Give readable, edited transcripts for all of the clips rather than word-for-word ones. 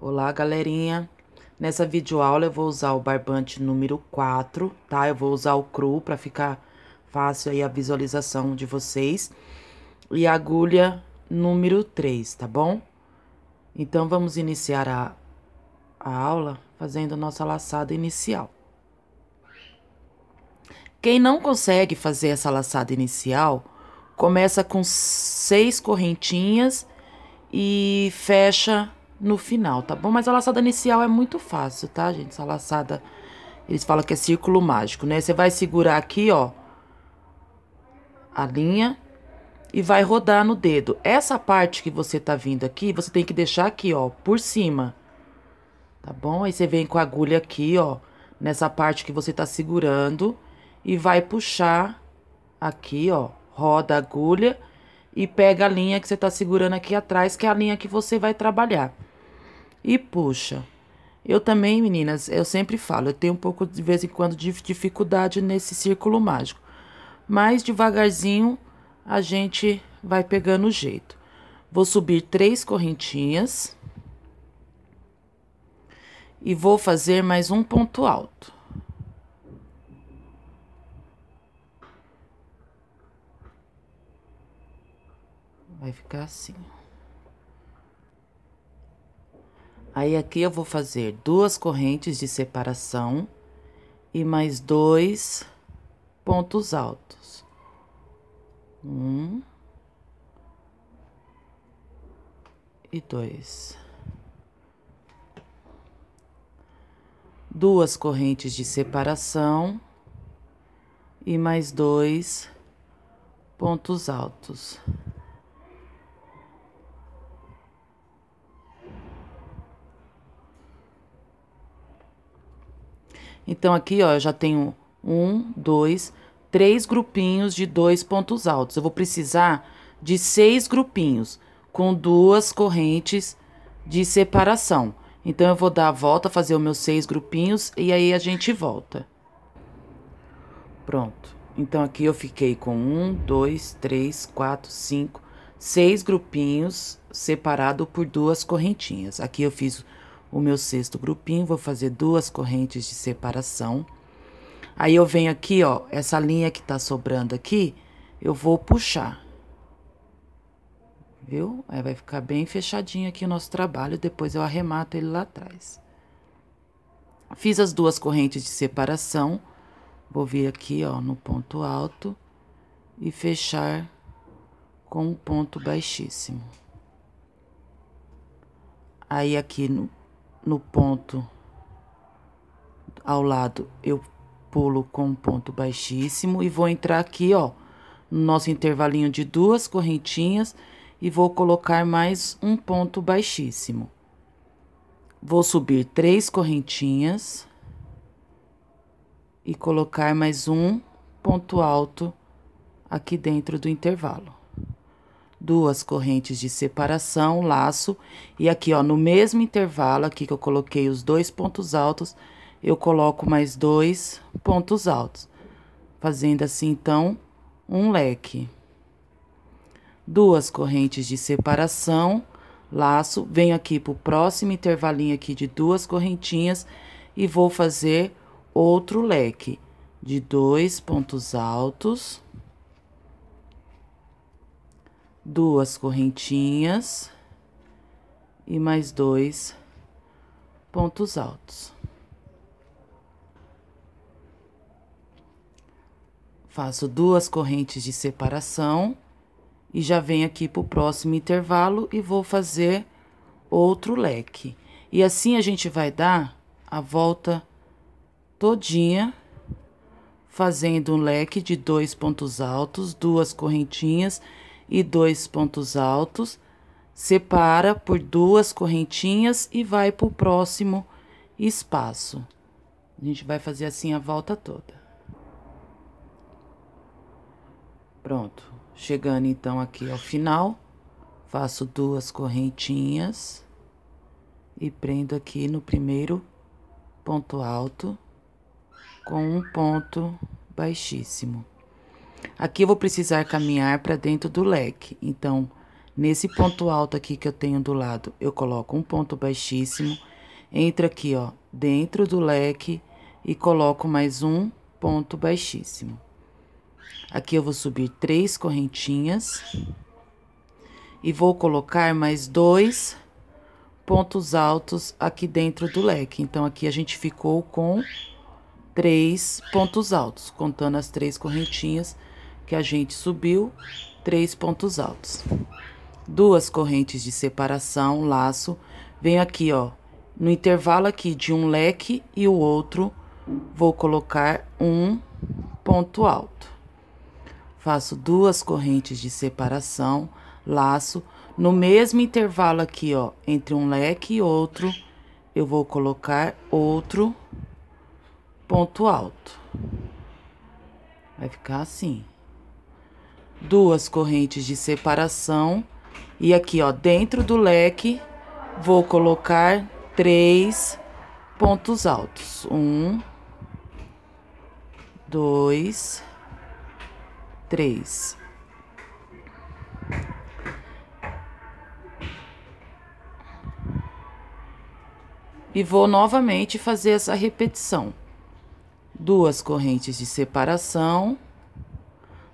Olá, galerinha. Nessa videoaula eu vou usar o barbante número 4, tá? Eu vou usar o cru para ficar fácil aí a visualização de vocês. E a agulha número 3, tá bom? Então, vamos iniciar a aula fazendo a nossa laçada inicial. Quem não consegue fazer essa laçada inicial, começa com 6 correntinhas e fecha no final, tá bom? Mas a laçada inicial é muito fácil, tá, gente? Essa laçada, eles falam que é círculo mágico, né? Você vai segurar aqui, ó, a linha e vai rodar no dedo. Essa parte que você tá vindo aqui, você tem que deixar aqui, ó, por cima, tá bom? Aí você vem com a agulha aqui, ó, nessa parte que você tá segurando e vai puxar aqui, ó, roda a agulha e pega a linha que você tá segurando aqui atrás, que é a linha que você vai trabalhar. E puxa. Eu também, meninas, eu sempre falo, eu tenho um pouco de vez em quando de dificuldade nesse círculo mágico. Mas devagarzinho a gente vai pegando o jeito. Vou subir 3 correntinhas. E vou fazer mais um ponto alto. Vai ficar assim. Aí, aqui eu vou fazer 2 correntes de separação e mais 2 pontos altos. 1 e 2. 2 correntes de separação e mais 2 pontos altos. Então, aqui, ó, eu já tenho 1, 2, 3 grupinhos de 2 pontos altos. Eu vou precisar de 6 grupinhos com 2 correntes de separação. Então, eu vou dar a volta, fazer os meus 6 grupinhos e aí a gente volta. Pronto. Então, aqui eu fiquei com 1, 2, 3, 4, 5, 6 grupinhos separado por 2 correntinhas. Aqui eu fiz o meu 6º grupinho, vou fazer 2 correntes de separação. Aí, eu venho aqui, ó, essa linha que tá sobrando aqui, eu vou puxar. Viu? Aí, vai ficar bem fechadinho aqui o nosso trabalho, depois eu arremato ele lá atrás. Fiz as 2 correntes de separação, vou vir aqui, ó, no ponto alto e fechar com um ponto baixíssimo. Aí, aqui no ponto ao lado, eu pulo com um ponto baixíssimo e vou entrar aqui, ó, no nosso intervalinho de 2 correntinhas e vou colocar mais um ponto baixíssimo. Vou subir 3 correntinhas e colocar mais um ponto alto aqui dentro do intervalo. 2 correntes de separação, laço, e aqui, ó, no mesmo intervalo aqui que eu coloquei os 2 pontos altos, eu coloco mais 2 pontos altos, fazendo assim, então, um leque. 2 correntes de separação, laço, venho aqui pro próximo intervalinho aqui de 2 correntinhas e vou fazer outro leque de 2 pontos altos. 2 correntinhas e mais 2 pontos altos. Faço 2 correntes de separação e já venho aqui pro próximo intervalo e vou fazer outro leque. E assim a gente vai dar a volta todinha, fazendo um leque de 2 pontos altos, 2 correntinhas e 2 pontos altos, separa por 2 correntinhas e vai pro próximo espaço. A gente vai fazer assim a volta toda. Pronto. Chegando então aqui ao final, faço 2 correntinhas e prendo aqui no primeiro ponto alto com um ponto baixíssimo. Aqui eu vou precisar caminhar para dentro do leque, então, Nesse ponto alto aqui que eu tenho do lado, eu coloco um ponto baixíssimo, entro aqui, ó, dentro do leque e coloco mais um ponto baixíssimo. Aqui eu vou subir 3 correntinhas e vou colocar mais 2 pontos altos aqui dentro do leque. Então, aqui a gente ficou com 3 pontos altos, contando as 3 correntinhas que a gente subiu, 3 pontos altos. 2 correntes de separação, laço, venho aqui, ó, no intervalo aqui de um leque e o outro, vou colocar um ponto alto. Faço 2 correntes de separação, laço, no mesmo intervalo aqui, ó, entre um leque e outro, eu vou colocar outro ponto alto. Vai ficar assim. 2 correntes de separação e aqui, ó, dentro do leque, vou colocar 3 pontos altos. 1, 2, 3. E vou novamente fazer essa repetição. 2 correntes de separação,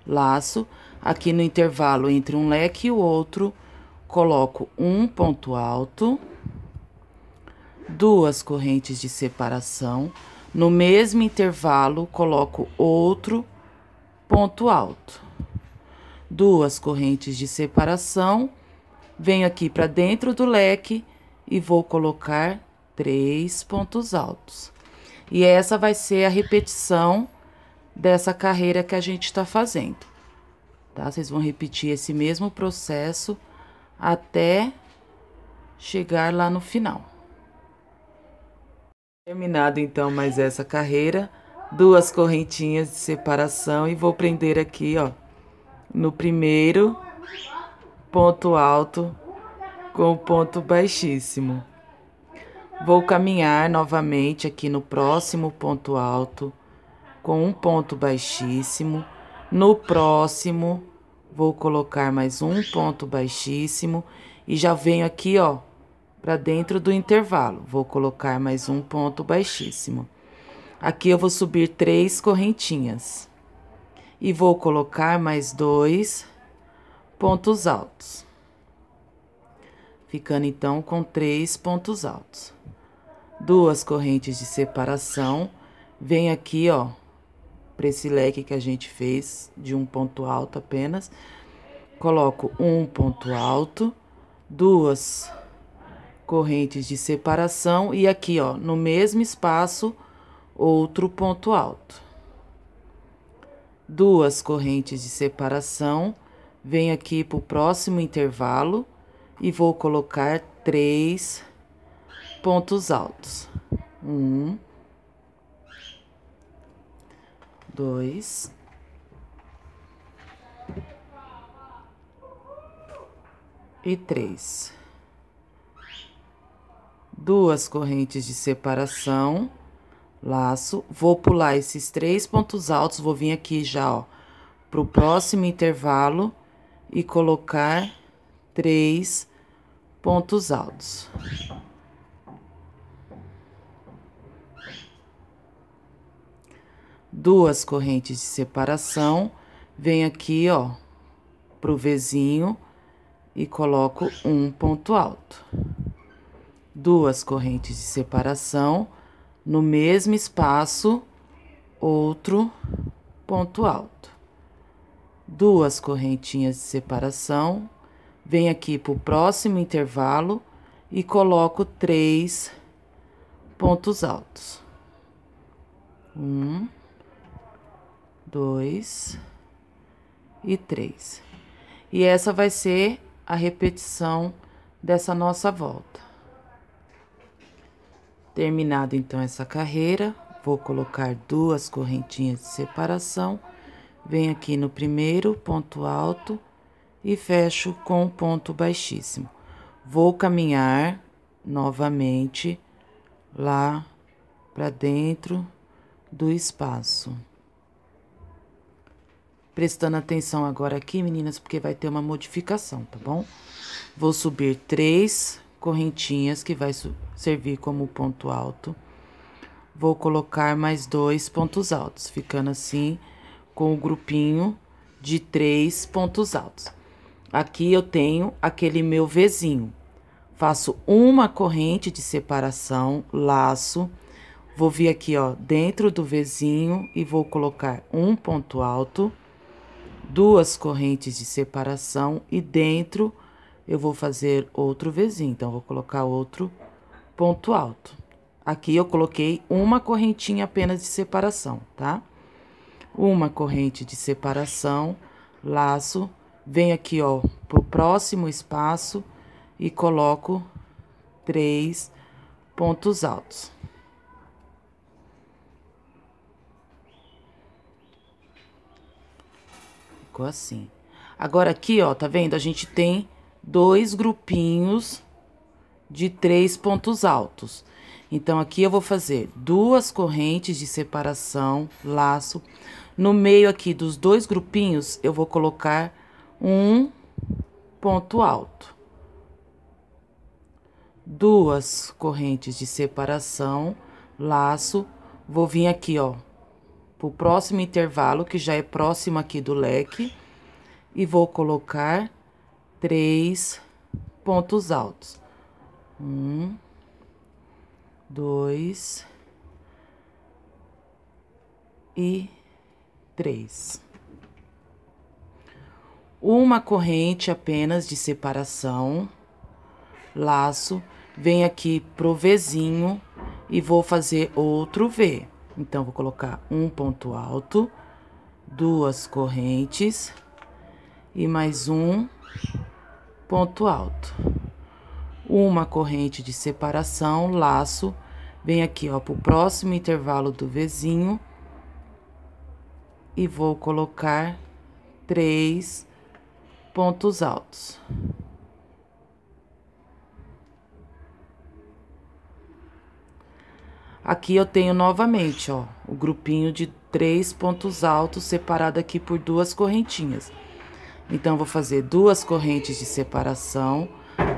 laço, aqui no intervalo entre um leque e o outro, coloco um ponto alto, 2 correntes de separação, no mesmo intervalo, coloco outro ponto alto. 2 correntes de separação, venho aqui para dentro do leque e vou colocar 3 pontos altos. E essa vai ser a repetição dessa carreira que a gente tá fazendo, tá? Vocês vão repetir esse mesmo processo até chegar lá no final. Terminado, então, mais essa carreira, 2 correntinhas de separação e vou prender aqui, ó, no primeiro ponto alto com o ponto baixíssimo. Vou caminhar novamente aqui no próximo ponto alto com um ponto baixíssimo. No próximo, vou colocar mais um ponto baixíssimo e já venho aqui, ó, para dentro do intervalo. Vou colocar mais um ponto baixíssimo. Aqui eu vou subir 3 correntinhas e vou colocar mais 2 pontos altos. Ficando então com 3 pontos altos. 2 correntes de separação, vem aqui, ó, para esse leque que a gente fez de um ponto alto apenas, coloco um ponto alto, 2 correntes de separação e aqui, ó, no mesmo espaço, outro ponto alto. 2 correntes de separação, venho aqui para o próximo intervalo e vou colocar 3 pontos altos. 1, 2, 3. 2 correntes de separação, laço, vou pular esses 3 pontos altos, vou vir aqui já, ó, pro próximo intervalo e colocar 3 pontos altos. Duas correntes de separação, venho aqui, ó, pro Vzinho e coloco um ponto alto. 2 correntes de separação, no mesmo espaço, outro ponto alto. 2 correntinhas de separação, venho aqui pro próximo intervalo e coloco 3 pontos altos. 1, 2 e 3. E essa vai ser a repetição dessa nossa volta. Terminado então essa carreira, vou colocar 2 correntinhas de separação, venho aqui no primeiro ponto alto e fecho com um ponto baixíssimo. Vou caminhar novamente lá para dentro do espaço. prestando atenção agora aqui, meninas, porque vai ter uma modificação, tá bom? Vou subir 3 correntinhas, que vai servir como ponto alto. Vou colocar mais 2 pontos altos, ficando assim com o grupinho de 3 pontos altos. Aqui eu tenho aquele meu Vzinho. Faço uma corrente de separação, laço. Vou vir aqui, ó, dentro do Vzinho e vou colocar um ponto alto, 2 correntes de separação e dentro eu vou fazer outro Vzinho. Então, vou colocar outro ponto alto. Aqui eu coloquei uma correntinha apenas de separação, tá? Uma corrente de separação, laço, venho aqui, ó, pro próximo espaço e coloco 3 pontos altos. Ficou assim. Agora, aqui, ó, tá vendo? A gente tem 2 grupinhos de 3 pontos altos. Então, aqui eu vou fazer 2 correntes de separação, laço. No meio aqui dos 2 grupinhos, eu vou colocar um ponto alto. 2 correntes de separação, laço. Vou vir aqui, ó, pro próximo intervalo, que já é próximo aqui do leque, e vou colocar 3 pontos altos. 1, 2 e 3. Uma corrente apenas de separação, laço, venho aqui pro Vzinho e vou fazer outro V. Então, vou colocar um ponto alto, 2 correntes e mais um ponto alto. Uma corrente de separação, laço, venho aqui, ó, pro próximo intervalo do Vzinho e vou colocar 3 pontos altos. Aqui eu tenho novamente, ó, o grupinho de 3 pontos altos separado aqui por 2 correntinhas. Então, vou fazer 2 correntes de separação,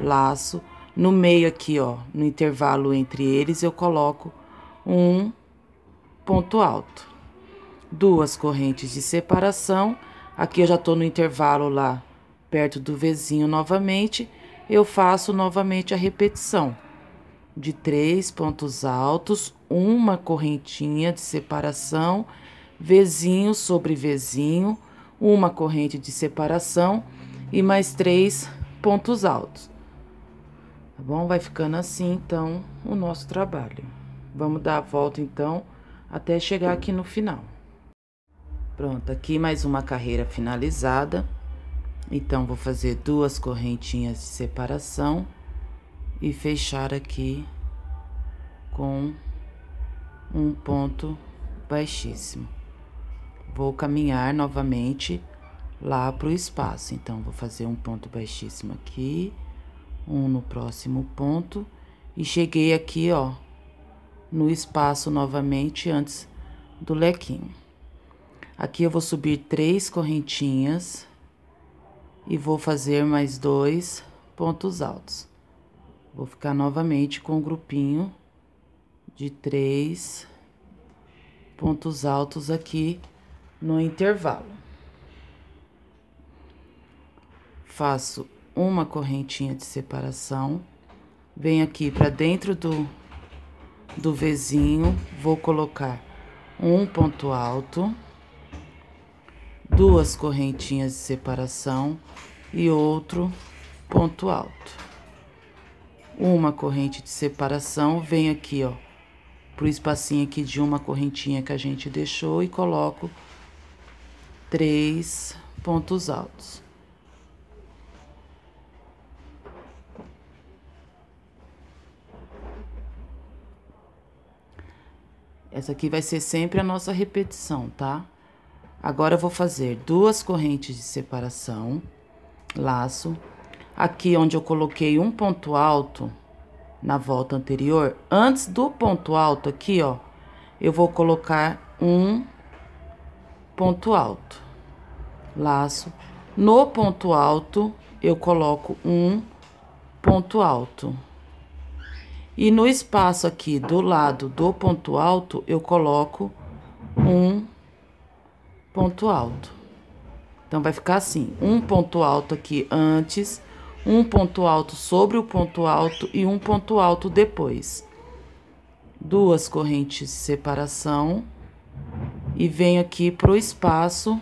laço. No meio aqui, ó, no intervalo entre eles, eu coloco um ponto alto. 2 correntes de separação. Aqui eu já tô no intervalo lá, perto do Vzinho novamente. Eu faço novamente a repetição de 3 pontos altos, uma correntinha de separação, Vzinho sobre Vzinho, uma corrente de separação e mais 3 pontos altos. Tá bom? Vai ficando assim, então, o nosso trabalho. Vamos dar a volta, então, até chegar aqui no final. Pronto, aqui mais uma carreira finalizada. Então, vou fazer 2 correntinhas de separação e fechar aqui com um ponto baixíssimo. Vou caminhar novamente lá pro espaço. Então, vou fazer um ponto baixíssimo aqui, um no próximo ponto, e cheguei aqui, ó, no espaço novamente antes do lequinho. Aqui eu vou subir 3 correntinhas e vou fazer mais 2 pontos altos. Vou ficar novamente com o grupinho de 3 pontos altos aqui no intervalo. Faço uma correntinha de separação, venho aqui para dentro do Vzinho, vou colocar um ponto alto, 2 correntinhas de separação e outro ponto alto. Uma corrente de separação, venho aqui, ó, pro espacinho aqui de uma correntinha que a gente deixou e coloco 3 pontos altos. Essa aqui vai ser sempre a nossa repetição, tá? Agora, eu vou fazer 2 correntes de separação, laço. Aqui onde eu coloquei um ponto alto na volta anterior, antes do ponto alto aqui, ó, eu vou colocar um ponto alto. laço. No ponto alto, eu coloco um ponto alto. E no espaço aqui do lado do ponto alto, eu coloco um ponto alto. Então, vai ficar assim, um ponto alto aqui antes, um ponto alto sobre o ponto alto e um ponto alto depois. Duas correntes de separação. E venho aqui pro espaço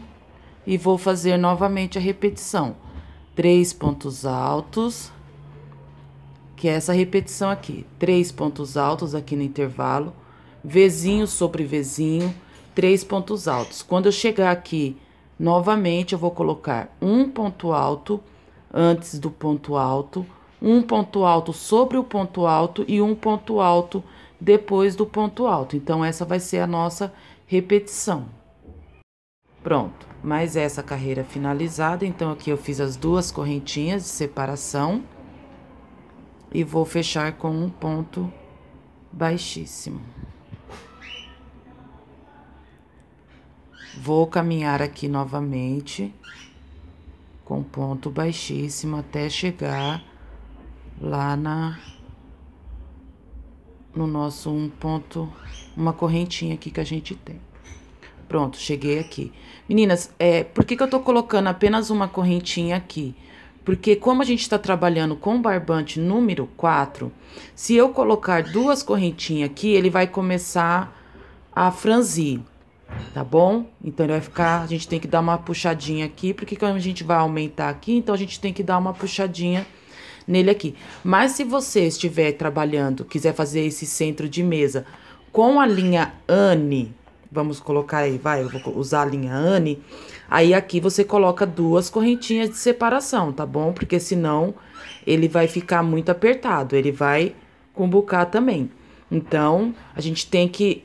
e vou fazer novamente a repetição. 3 pontos altos, que é essa repetição aqui. 3 pontos altos aqui no intervalo, Vzinho sobre Vzinho, 3 pontos altos. Quando eu chegar aqui, novamente, eu vou colocar um ponto alto antes do ponto alto, um ponto alto sobre o ponto alto e um ponto alto depois do ponto alto. Então, essa vai ser a nossa repetição. Pronto, mais essa carreira finalizada. Então, aqui eu fiz as duas correntinhas de separação e vou fechar com um ponto baixíssimo. Vou caminhar aqui novamente com ponto baixíssimo até chegar lá no nosso uma correntinha aqui que a gente tem. Pronto, cheguei aqui. Meninas, por que eu tô colocando apenas uma correntinha aqui? Porque como a gente tá trabalhando com barbante número 4, se eu colocar duas correntinhas aqui, ele vai começar a franzir, tá bom? Então, ele vai ficar, a gente tem que dar uma puxadinha aqui, porque quando a gente vai aumentar aqui, então a gente tem que dar uma puxadinha nele aqui. Mas se você estiver trabalhando, quiser fazer esse centro de mesa com a linha Anne, vamos colocar aí, eu vou usar a linha Anne, aí aqui você coloca duas correntinhas de separação, tá bom? Porque senão ele vai ficar muito apertado, ele vai cumbucar também. Então, a gente tem que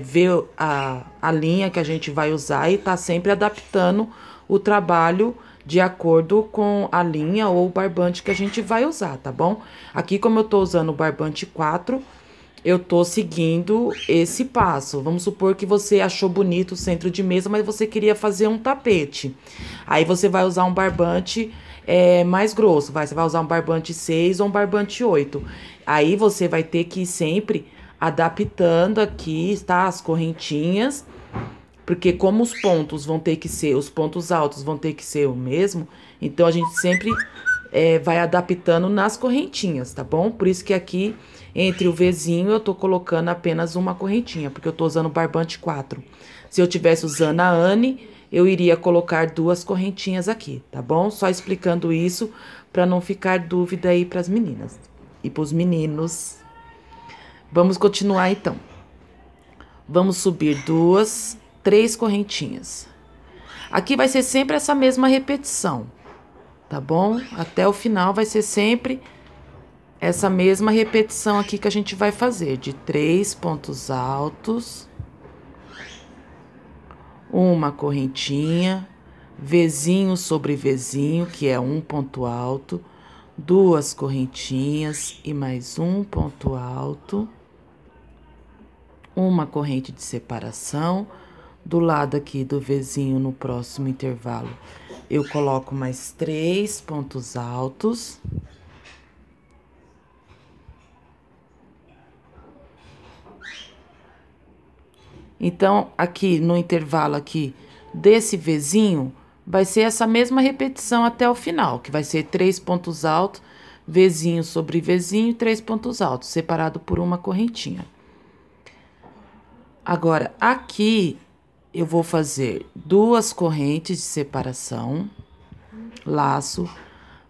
ver a linha que a gente vai usar e tá sempre adaptando o trabalho de acordo com a linha ou o barbante que a gente vai usar, tá bom? Aqui, como eu tô usando o barbante 4, eu tô seguindo esse passo. Vamos supor que você achou bonito o centro de mesa, mas você queria fazer um tapete. Aí, você vai usar um barbante mais grosso, você vai usar um barbante 6 ou um barbante 8. Aí, você vai ter que ir sempre adaptando aqui, tá? As correntinhas. Porque como os pontos os pontos altos vão ter que ser o mesmo, então a gente sempre vai adaptando nas correntinhas, tá bom? Por isso que aqui, entre o Vzinho, eu tô colocando apenas uma correntinha, porque eu tô usando o barbante 4. Se eu tivesse usando a Anne, eu iria colocar duas correntinhas aqui, tá bom? Só explicando isso, pra não ficar dúvida aí pras meninas e pros meninos. Vamos continuar, então. Vamos subir 3 correntinhas. Aqui vai ser sempre essa mesma repetição, tá bom? Até o final vai ser sempre essa mesma repetição aqui que a gente vai fazer, de 3 pontos altos, uma correntinha, Vzinho sobre Vzinho, que é um ponto alto, duas correntinhas e mais um ponto alto, uma corrente de separação. Do lado aqui do Vzinho, no próximo intervalo, eu coloco mais 3 pontos altos. Então, aqui no intervalo aqui desse Vzinho, vai ser essa mesma repetição até o final, que vai ser 3 pontos altos, Vzinho sobre Vzinho, 3 pontos altos, separado por uma correntinha. Agora, aqui eu vou fazer duas correntes de separação, laço.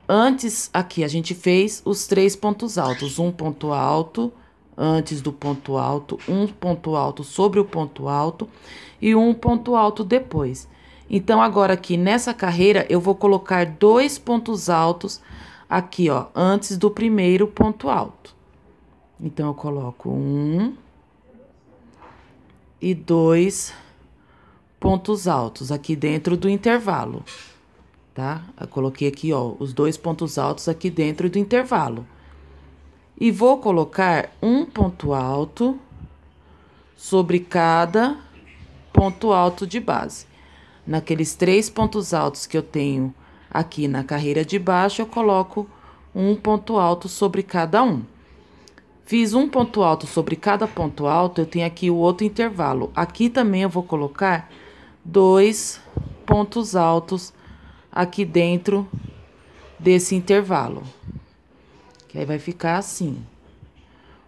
Antes, aqui, a gente fez os 3 pontos altos. Um ponto alto antes do ponto alto, um ponto alto sobre o ponto alto e um ponto alto depois. Então, agora aqui, nessa carreira, eu vou colocar 2 pontos altos aqui, ó, antes do primeiro ponto alto. Então, eu coloco 1 e 2 pontos altos aqui dentro do intervalo, tá? Eu coloquei aqui, ó, os 2 pontos altos aqui dentro do intervalo. E vou colocar um ponto alto sobre cada ponto alto de base. naqueles 3 pontos altos que eu tenho aqui na carreira de baixo, eu coloco um ponto alto sobre cada um. Fiz um ponto alto sobre cada ponto alto, eu tenho aqui o outro intervalo. Aqui também eu vou colocar 2 pontos altos aqui dentro desse intervalo. Que aí vai ficar assim.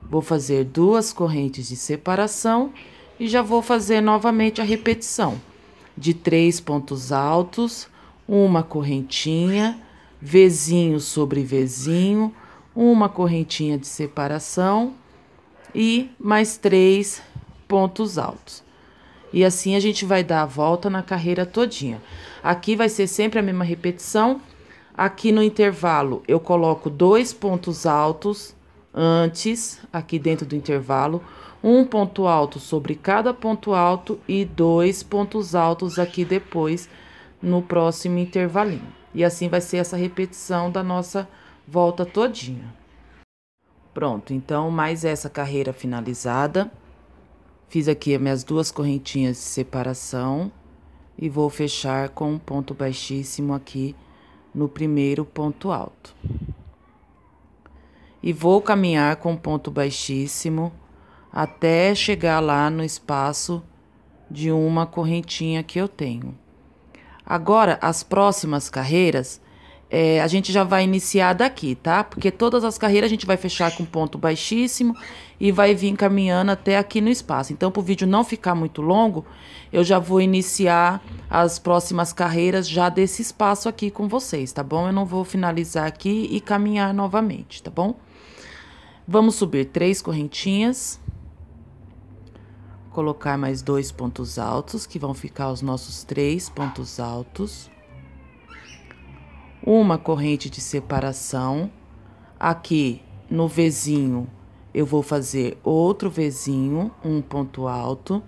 Vou fazer 2 correntes de separação e já vou fazer novamente a repetição de 3 pontos altos, uma correntinha, vezinho sobre vezinho, uma correntinha de separação e mais 3 pontos altos. E assim a gente vai dar a volta na carreira todinha. Aqui vai ser sempre a mesma repetição. Aqui no intervalo eu coloco 2 pontos altos antes, aqui dentro do intervalo, um ponto alto sobre cada ponto alto e 2 pontos altos aqui depois no próximo intervalinho. E assim vai ser essa repetição da nossa volta todinha. Pronto, então mais essa carreira finalizada. Fiz aqui as minhas 2 correntinhas de separação e vou fechar com um ponto baixíssimo aqui no primeiro ponto alto. E vou caminhar com ponto baixíssimo até chegar lá no espaço de uma correntinha que eu tenho. Agora, as próximas carreiras, a gente já vai iniciar daqui, tá? Porque todas as carreiras a gente vai fechar com ponto baixíssimo e vai vir caminhando até aqui no espaço. Então, para o vídeo não ficar muito longo, eu já vou iniciar as próximas carreiras já desse espaço aqui com vocês, tá bom? Eu não vou finalizar aqui e caminhar novamente, tá bom? Vamos subir 3 correntinhas, colocar mais 2 pontos altos, que vão ficar os nossos 3 pontos altos. Uma corrente de separação. Aqui no vezinho, eu vou fazer outro vezinho, um ponto alto,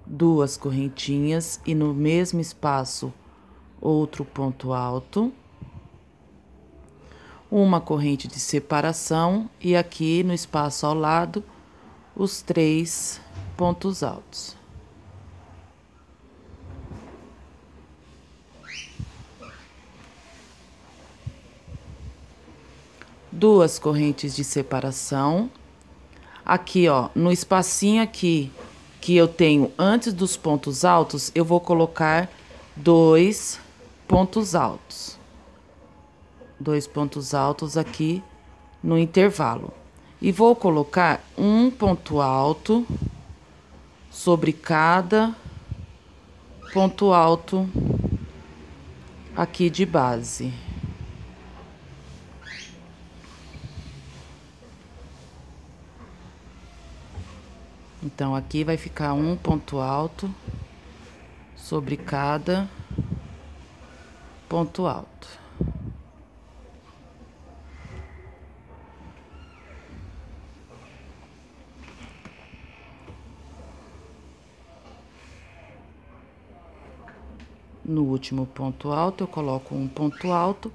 2 correntinhas e no mesmo espaço, outro ponto alto. Uma corrente de separação e aqui no espaço ao lado, os 3 pontos altos. Duas correntes de separação. Aqui, ó, no espacinho aqui que eu tenho antes dos pontos altos, eu vou colocar 2 pontos altos. 2 pontos altos aqui no intervalo. E vou colocar um ponto alto sobre cada ponto alto aqui de base. Então, aqui vai ficar um ponto alto sobre cada ponto alto. No último ponto alto, eu coloco um ponto alto.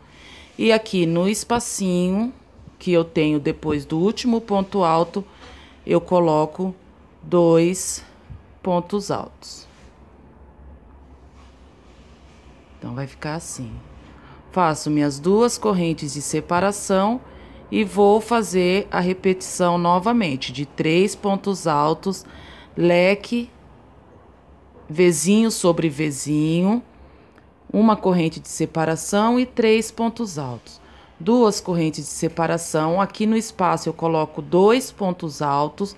E aqui no espacinho que eu tenho depois do último ponto alto, eu coloco 2 pontos altos. Então, vai ficar assim. Faço minhas 2 correntes de separação e vou fazer a repetição novamente de 3 pontos altos, leque, vezinho sobre vezinho, uma corrente de separação e 3 pontos altos. 2 correntes de separação, aqui no espaço eu coloco 2 pontos altos,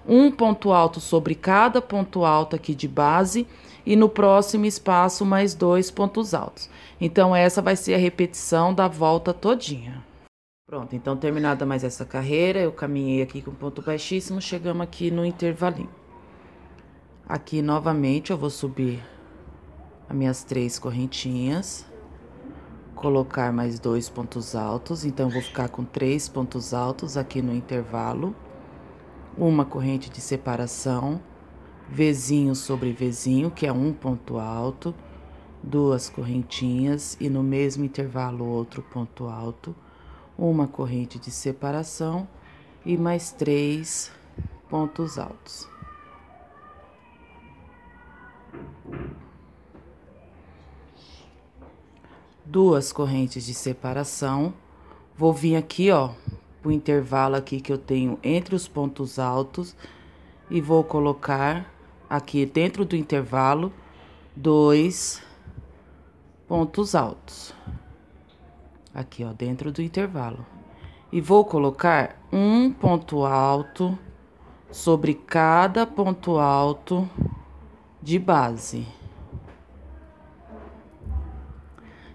um ponto alto sobre cada ponto alto aqui de base e no próximo espaço mais 2 pontos altos. Então, essa vai ser a repetição da volta todinha. Pronto, então terminada mais essa carreira, eu caminhei aqui com ponto baixíssimo, chegamos aqui no intervalinho. Aqui novamente eu vou subir as minhas 3 correntinhas, colocar mais 2 pontos altos, então eu vou ficar com 3 pontos altos aqui no intervalo. Uma corrente de separação, vezinho sobre vezinho, que é um ponto alto, 2 correntinhas e no mesmo intervalo outro ponto alto, uma corrente de separação e mais 3 pontos altos. duas correntes de separação. Vou vir aqui, ó, o intervalo aqui que eu tenho entre os pontos altos e vou colocar aqui dentro do intervalo 2 pontos altos. Aqui, ó, dentro do intervalo. E vou colocar um ponto alto sobre cada ponto alto de base.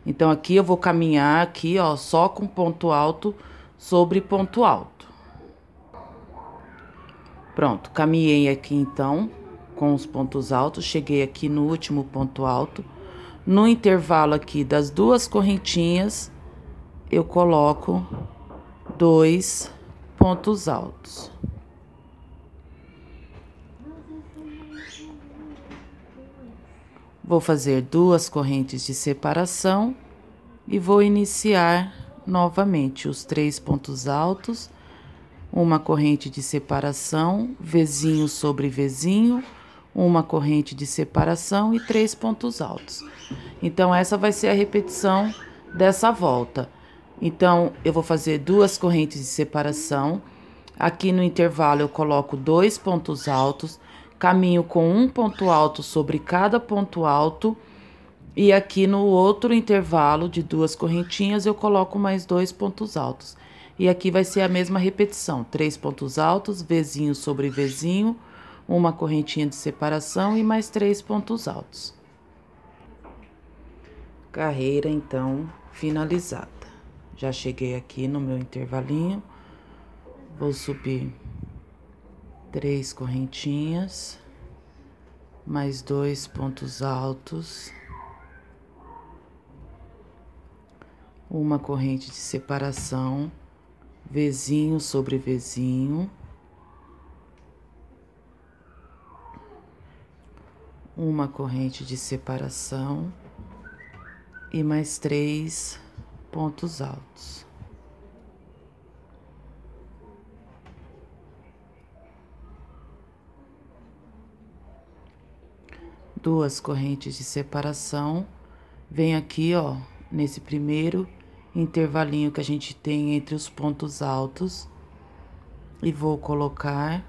Então, aqui eu vou caminhar aqui, ó, só com ponto alto sobre ponto alto. Pronto, caminhei aqui, então, com os pontos altos. Cheguei aqui no último ponto alto. No intervalo aqui das duas correntinhas, eu coloco 2 pontos altos. Vou fazer duas correntes de separação e vou iniciar novamente os 3 pontos altos, uma corrente de separação, vezinho sobre vezinho, uma corrente de separação e 3 pontos altos. Então, essa vai ser a repetição dessa volta. Então, eu vou fazer duas correntes de separação. Aqui no intervalo, eu coloco 2 pontos altos, caminho com um ponto alto sobre cada ponto alto. E aqui no outro intervalo de duas correntinhas, eu coloco mais 2 pontos altos. E aqui vai ser a mesma repetição: 3 pontos altos, vezinho sobre vezinho, uma correntinha de separação e mais 3 pontos altos. Carreira, então, finalizada. Já cheguei aqui no meu intervalinho. Vou subir 3 correntinhas, mais 2 pontos altos, uma corrente de separação, vezinho sobre vezinho, uma corrente de separação e mais 3 pontos altos. Duas correntes de separação, venho aqui, ó, nesse primeiro intervalinho que a gente tem entre os pontos altos e vou colocar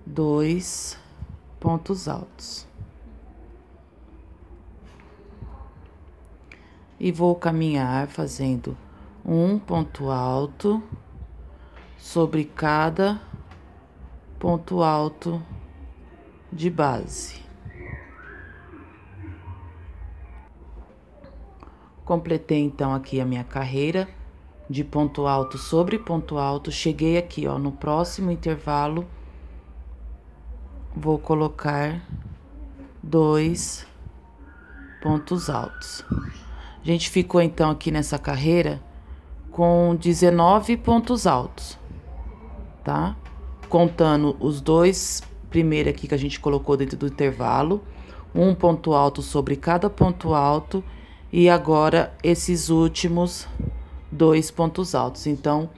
2 pontos altos. E vou caminhar fazendo um ponto alto sobre cada ponto alto de base. Completei, então, aqui a minha carreira de ponto alto sobre ponto alto. Cheguei aqui, ó, no próximo intervalo, vou colocar 2 pontos altos. A gente ficou, então, aqui nessa carreira com 19 pontos altos, tá? Contando os 2 primeiros aqui que a gente colocou dentro do intervalo, um ponto alto sobre cada ponto alto. E agora, esses últimos 2 pontos altos. Então,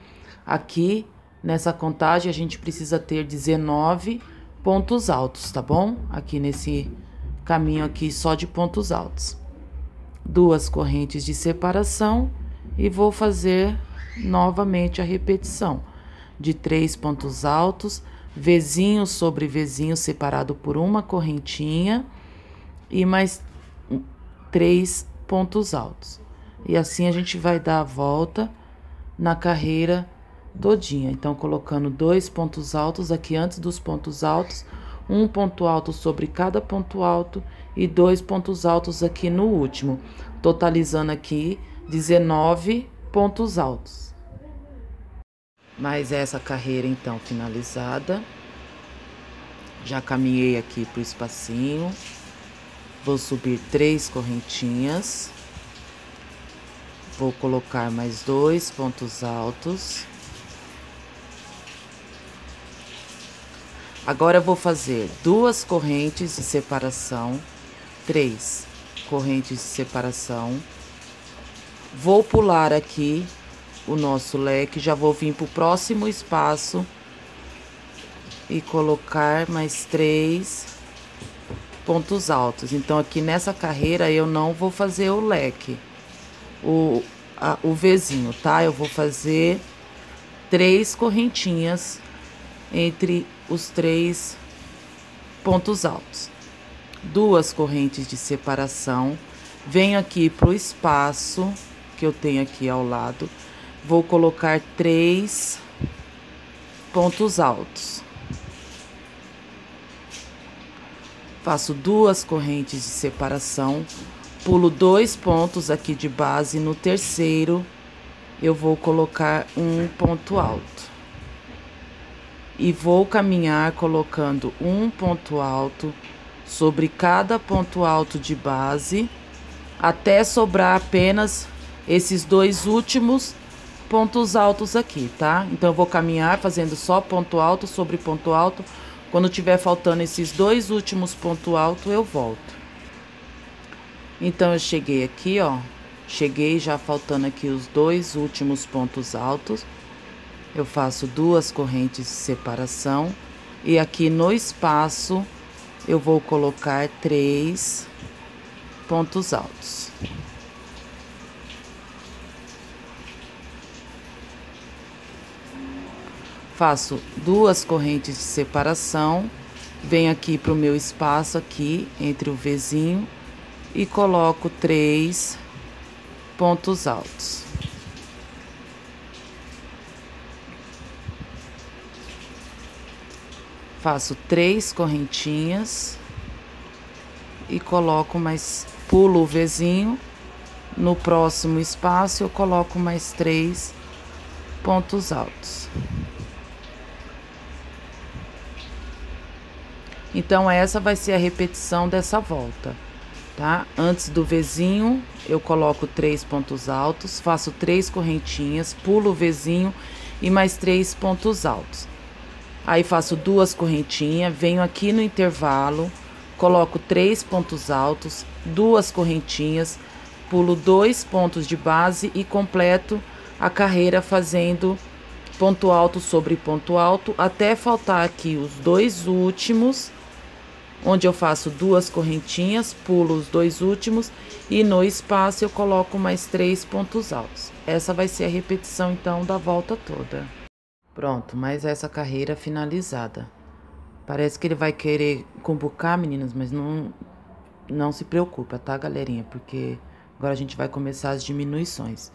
aqui, nessa contagem, a gente precisa ter 19 pontos altos, tá bom? Aqui nesse caminho aqui, só de pontos altos. Duas correntes de separação e vou fazer novamente a repetição de 3 pontos altos, vezinho sobre vezinho separado por uma correntinha e mais 3 pontos altos. E assim a gente vai dar a volta na carreira todinha. Então, colocando 2 pontos altos aqui antes dos pontos altos, um ponto alto sobre cada ponto alto e 2 pontos altos aqui no último, totalizando aqui 19 pontos altos. Mais essa carreira, então, finalizada. Já caminhei aqui pro espacinho. Vou subir 3 correntinhas, vou colocar mais 2 pontos altos. Agora eu vou fazer 2 correntes de separação, 3 correntes de separação. Vou pular aqui o nosso leque, já vou vir pro próximo espaço e colocar mais 3 pontos altos. Então, aqui nessa carreira eu não vou fazer o leque, o Vzinho, tá? Eu vou fazer 3 correntinhas entre os 3 pontos altos. 2 correntes de separação. Venho aqui pro espaço que eu tenho aqui ao lado. Vou colocar 3 pontos altos. Faço 2 correntes de separação. Pulo 2 pontos aqui de base. No terceiro, eu vou colocar um ponto alto. E vou caminhar colocando um ponto alto sobre cada ponto alto de base, até sobrar apenas esses 2 últimos pontos altos aqui, tá? Então, eu vou caminhar fazendo só ponto alto sobre ponto alto. Quando tiver faltando esses 2 últimos pontos altos, eu volto. Então, eu cheguei aqui, ó. Cheguei já faltando aqui os 2 últimos pontos altos. Eu faço 2 correntes de separação. E aqui no espaço, eu vou colocar 3 pontos altos. Faço 2 correntes de separação. Venho aqui pro meu espaço aqui, entre o Vzinho. E coloco 3 pontos altos. Faço 3 correntinhas e coloco mais, pulo o Vzinho. No próximo espaço eu coloco mais 3 pontos altos. Então, essa vai ser a repetição dessa volta, tá? Antes do Vzinho, eu coloco 3 pontos altos, faço 3 correntinhas, pulo o Vzinho e mais 3 pontos altos. Aí, faço 2 correntinhas, venho aqui no intervalo, coloco 3 pontos altos, 2 correntinhas, pulo 2 pontos de base e completo a carreira fazendo ponto alto sobre ponto alto, até faltar aqui os 2 últimos, onde eu faço 2 correntinhas, pulo os 2 últimos e no espaço eu coloco mais 3 pontos altos. Essa vai ser a repetição, então, da volta toda. Pronto, mais essa carreira finalizada. Parece que ele vai querer cumbucar, meninas, mas não se preocupa, tá, galerinha? Porque agora a gente vai começar as diminuições.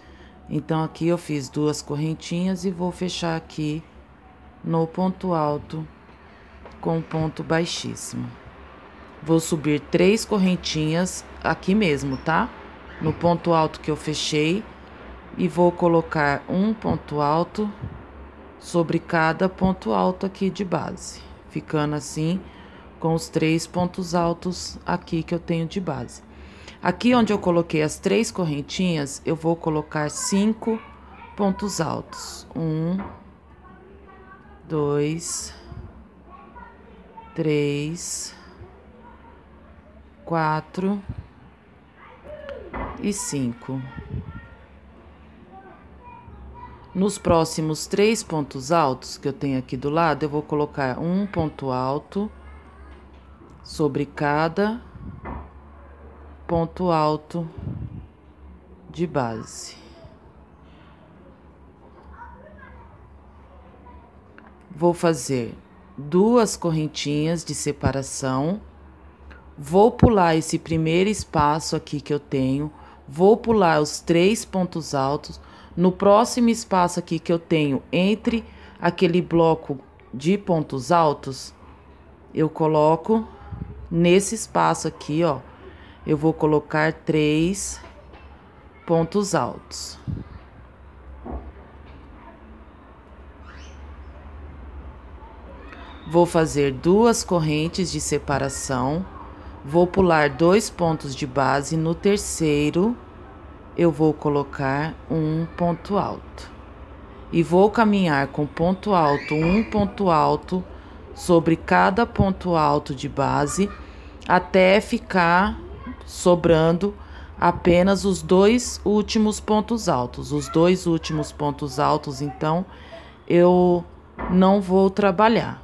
Então, aqui eu fiz 2 correntinhas e vou fechar aqui no ponto alto com ponto baixíssimo. Vou subir 3 correntinhas aqui mesmo, tá? No ponto alto que eu fechei. E vou colocar um ponto alto sobre cada ponto alto aqui de base. Ficando assim com os 3 pontos altos aqui que eu tenho de base. Aqui onde eu coloquei as 3 correntinhas, eu vou colocar 5 pontos altos. 1, 2, 3, 4 e 5. Nos próximos 3 pontos altos que eu tenho aqui do lado, eu vou colocar um ponto alto sobre cada ponto alto de base. Vou fazer 2 correntinhas de separação. Vou pular esse primeiro espaço aqui que eu tenho. Vou pular os 3 pontos altos. No próximo espaço aqui que eu tenho entre aquele bloco de pontos altos, eu coloco nesse espaço aqui, ó. Eu vou colocar 3 pontos altos. Vou fazer 2 correntes de separação. Vou pular 2 pontos de base. No terceiro, eu vou colocar um ponto alto. E vou caminhar com ponto alto, um ponto alto sobre cada ponto alto de base, até ficar sobrando apenas os 2 últimos pontos altos. Os 2 últimos pontos altos, então, eu não vou trabalhar,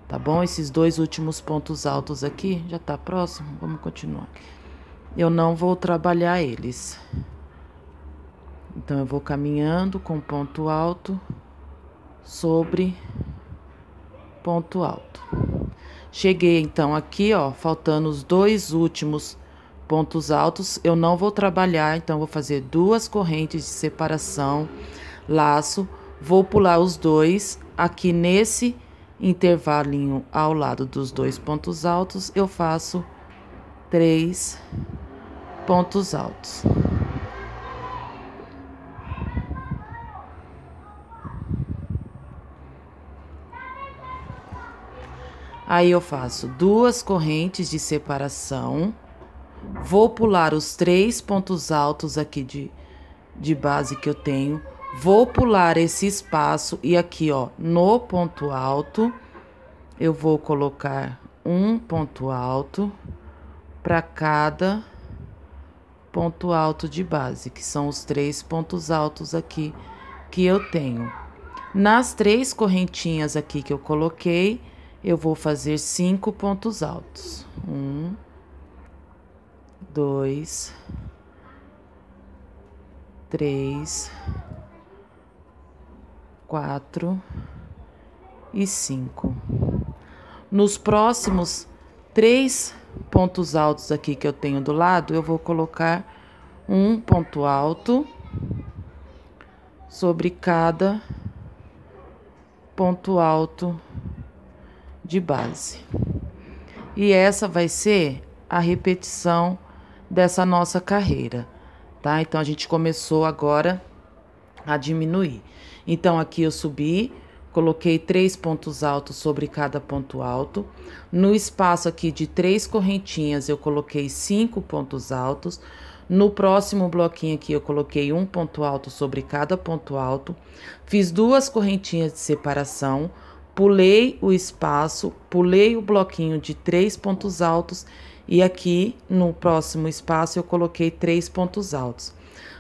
tá bom? Esses 2 últimos pontos altos aqui, já tá próximo? Vamos continuar. Eu não vou trabalhar eles. Então, eu vou caminhando com ponto alto sobre ponto alto. Cheguei, então, aqui, ó, faltando os dois últimos pontos altos. Eu não vou trabalhar, então, vou fazer 2 correntes de separação, laço, vou pular os dois. Aqui nesse intervalinho ao lado dos 2 pontos altos, eu faço 3 pontos altos. Aí eu faço 2 correntes de separação, vou pular os 3 pontos altos aqui de base que eu tenho, vou pular esse espaço e aqui, ó, no ponto alto, eu vou colocar um ponto alto para cada ponto alto de base, que são os 3 pontos altos aqui que eu tenho. Nas 3 correntinhas aqui que eu coloquei, eu vou fazer 5 pontos altos. 1, 2, 3, 4 e 5. Nos próximos 3 pontos altos aqui que eu tenho do lado, eu vou colocar um ponto alto sobre cada ponto alto de base. E essa vai ser a repetição dessa nossa carreira, tá? Então, a gente começou agora a diminuir. Então, aqui eu subi, coloquei 3 pontos altos sobre cada ponto alto. No espaço aqui de 3 correntinhas, eu coloquei 5 pontos altos. No próximo bloquinho aqui, eu coloquei um ponto alto sobre cada ponto alto. Fiz 2 correntinhas de separação, pulei o espaço, pulei o bloquinho de 3 pontos altos e aqui no próximo espaço eu coloquei 3 pontos altos.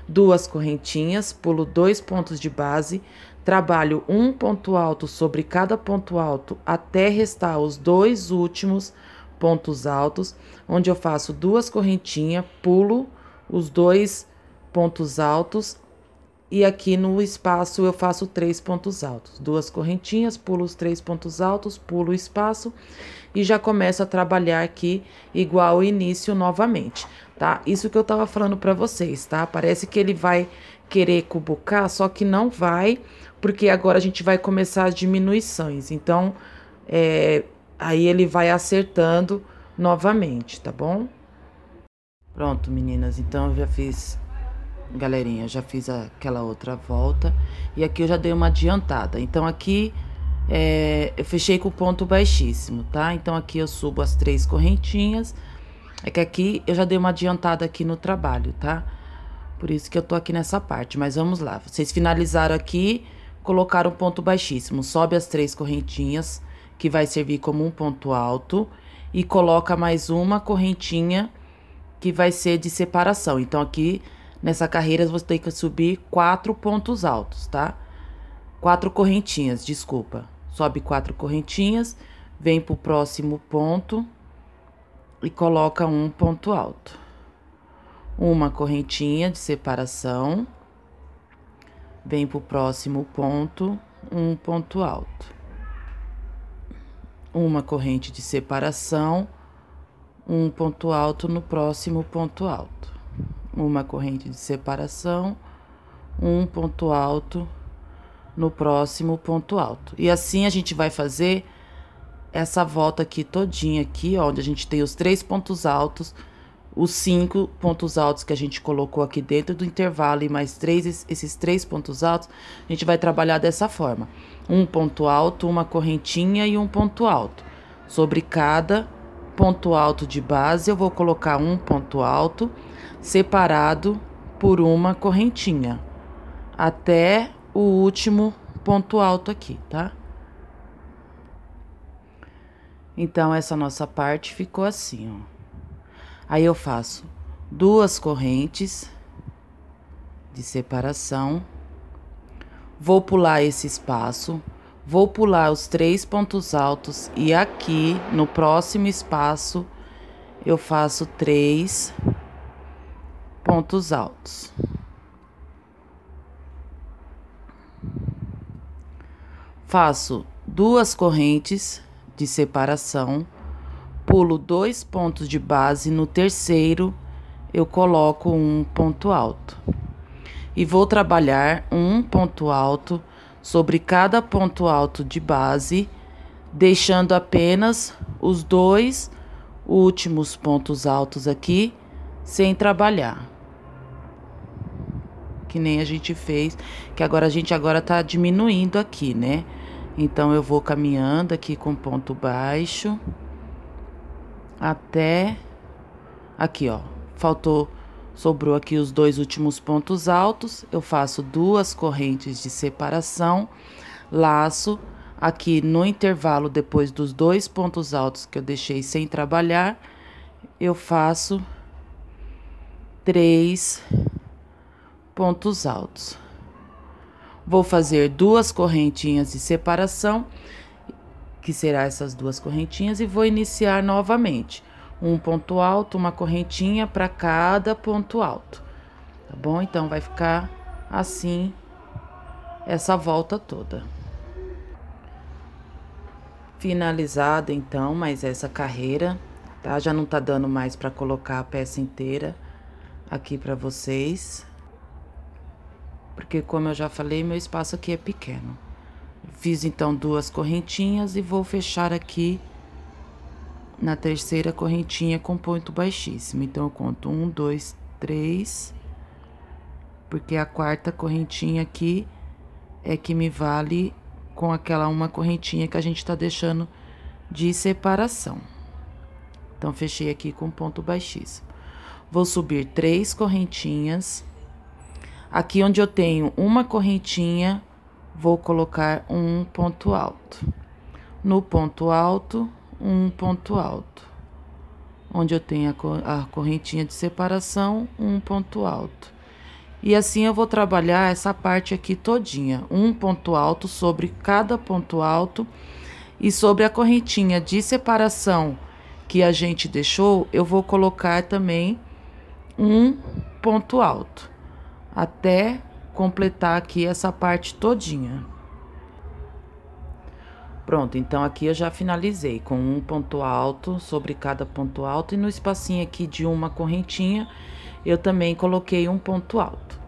2 correntinhas, pulo 2 pontos de base, trabalho um ponto alto sobre cada ponto alto até restar os 2 últimos pontos altos, onde eu faço 2 correntinhas, pulo os 2 pontos altos. E aqui no espaço eu faço 3 pontos altos, 2 correntinhas, pulo os 3 pontos altos, pulo o espaço e já começo a trabalhar aqui igual ao início novamente, tá? Isso que eu tava falando pra vocês, tá? Parece que ele vai querer cubucar, só que não vai, porque agora a gente vai começar as diminuições. Então, aí ele vai acertando novamente, tá bom? Pronto, meninas, então eu já fiz... Galerinha, já fiz aquela outra volta e aqui eu já dei uma adiantada. Então aqui eu fechei com ponto baixíssimo, tá? Então aqui eu subo as 3 correntinhas. É que aqui eu já dei uma adiantada aqui no trabalho, tá? Por isso que eu tô aqui nessa parte, mas vamos lá. Vocês finalizaram aqui, colocaram ponto baixíssimo. Sobe as 3 correntinhas, que vai servir como um ponto alto, e coloca mais uma correntinha que vai ser de separação. Então aqui... Nessa carreira, você tem que subir 4 pontos altos, tá? 4 correntinhas, desculpa. Sobe 4 correntinhas, vem pro próximo ponto e coloca um ponto alto. Uma correntinha de separação, vem pro próximo ponto, um ponto alto. Uma corrente de separação, um ponto alto no próximo ponto alto. Uma corrente de separação, um ponto alto no próximo ponto alto. E assim a gente vai fazer essa volta aqui todinha aqui, ó, onde a gente tem os 3 pontos altos, os 5 pontos altos que a gente colocou aqui dentro do intervalo e mais esses 3 pontos altos, a gente vai trabalhar dessa forma. Um ponto alto, uma correntinha e um ponto alto. Sobre cada ponto alto de base, eu vou colocar um ponto alto separado por uma correntinha, até o último ponto alto aqui, tá? Então, essa nossa parte ficou assim, ó. Aí, eu faço 2 correntes de separação, vou pular esse espaço, vou pular os 3 pontos altos e aqui, no próximo espaço, eu faço 3 pontos altos. faço 2 correntes de separação, pulo 2 pontos de base, no terceiro eu coloco um ponto alto. E vou trabalhar um ponto alto sobre cada ponto alto de base, deixando apenas os 2 últimos pontos altos aqui sem trabalhar. Que nem a gente fez, que agora a gente tá diminuindo aqui, né? Então, eu vou caminhando aqui com ponto baixo até aqui, ó. Sobrou aqui os 2 últimos pontos altos. Eu faço 2 correntes de separação, laço aqui no intervalo depois dos 2 pontos altos que eu deixei sem trabalhar. Eu faço 3 pontos altos. Vou fazer 2 correntinhas de separação, que será essas 2 correntinhas, e vou iniciar novamente. Um ponto alto, uma correntinha para cada ponto alto, tá bom? Então, vai ficar assim, essa volta toda. Finalizada, então, mais essa carreira, tá? Já não tá dando mais para colocar a peça inteira aqui para vocês. Porque, como eu já falei, meu espaço aqui é pequeno. Fiz, então, 2 correntinhas e vou fechar aqui na terceira correntinha com ponto baixíssimo. Então, eu conto 1, 2, 3, porque a quarta correntinha aqui é que me vale com aquela uma correntinha que a gente tá deixando de separação. Então, fechei aqui com ponto baixíssimo. Vou subir 3 correntinhas. Aqui onde eu tenho uma correntinha, vou colocar um ponto alto. No ponto alto, um ponto alto. Onde eu tenho a correntinha de separação, um ponto alto. E assim eu vou trabalhar essa parte aqui todinha. Um ponto alto sobre cada ponto alto. E sobre a correntinha de separação que a gente deixou, eu vou colocar também um ponto alto, até completar aqui essa parte todinha. Pronto, então aqui eu já finalizei com um ponto alto sobre cada ponto alto, e no espacinho aqui de uma correntinha, eu também coloquei um ponto alto.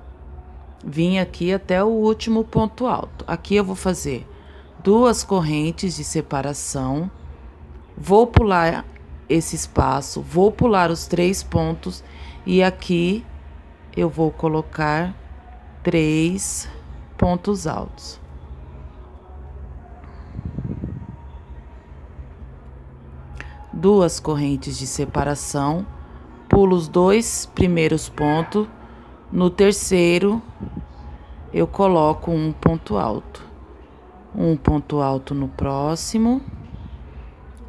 Vim aqui até o último ponto alto. Aqui eu vou fazer 2 correntes de separação, vou pular esse espaço, vou pular os 3 pontos, e aqui eu vou colocar 3 pontos altos. Duas correntes de separação, pulo os 2 primeiros pontos, no terceiro eu coloco um ponto alto. Um ponto alto no próximo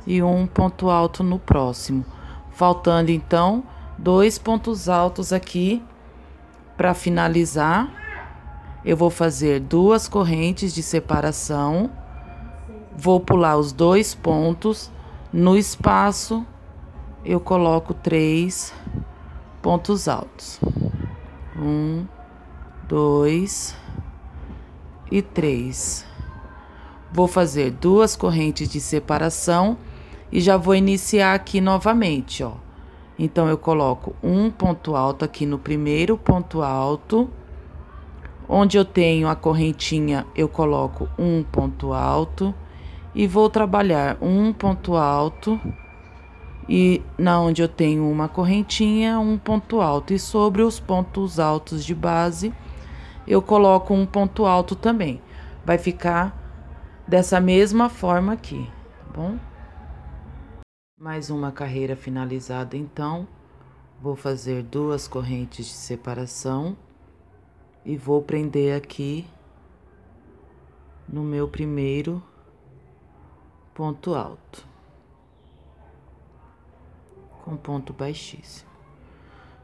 e um ponto alto no próximo. Faltando, então, 2 pontos altos aqui para finalizar. Eu vou fazer 2 correntes de separação, vou pular os 2 pontos, no espaço eu coloco 3 pontos altos. 1, 2 e 3. Vou fazer 2 correntes de separação e já vou iniciar aqui novamente, ó. Então, eu coloco um ponto alto aqui no primeiro ponto alto. Onde eu tenho a correntinha, eu coloco um ponto alto. E vou trabalhar um ponto alto. E na onde eu tenho uma correntinha, um ponto alto. E sobre os pontos altos de base, eu coloco um ponto alto também. Vai ficar dessa mesma forma aqui, tá bom? Mais uma carreira finalizada, então, vou fazer 2 correntes de separação e vou prender aqui no meu primeiro ponto alto, com ponto baixíssimo.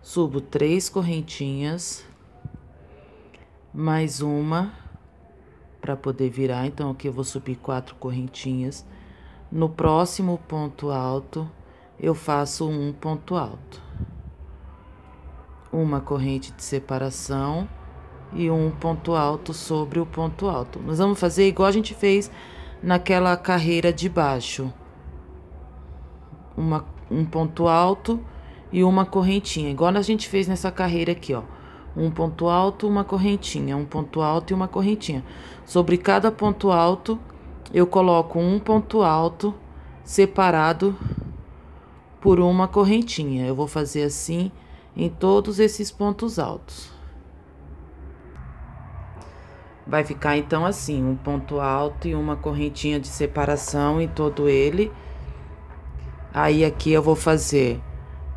Subo 3 correntinhas, mais uma, para poder virar, então aqui eu vou subir 4 correntinhas. No próximo ponto alto, eu faço um ponto alto. Uma corrente de separação, e um ponto alto sobre o ponto alto. Nós vamos fazer igual a gente fez naquela carreira de baixo. Um ponto alto e uma correntinha, igual a gente fez nessa carreira aqui, ó. Um ponto alto, uma correntinha, um ponto alto e uma correntinha. Sobre cada ponto alto, eu coloco um ponto alto separado por uma correntinha. Eu vou fazer assim em todos esses pontos altos. Vai ficar então assim, um ponto alto e uma correntinha de separação em todo ele. Aí aqui eu vou fazer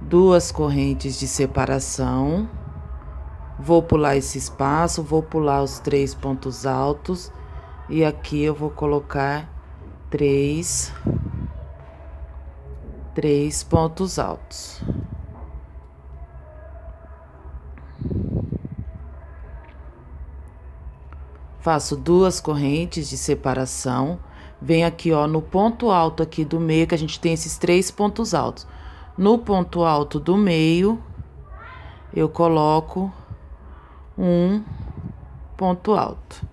2 correntes de separação. Vou pular esse espaço, vou pular os 3 pontos altos. E aqui eu vou colocar 3 pontos altos. Faço 2 correntes de separação. Venho aqui, ó, no ponto alto aqui do meio, que a gente tem esses 3 pontos altos. No ponto alto do meio, eu coloco um ponto alto.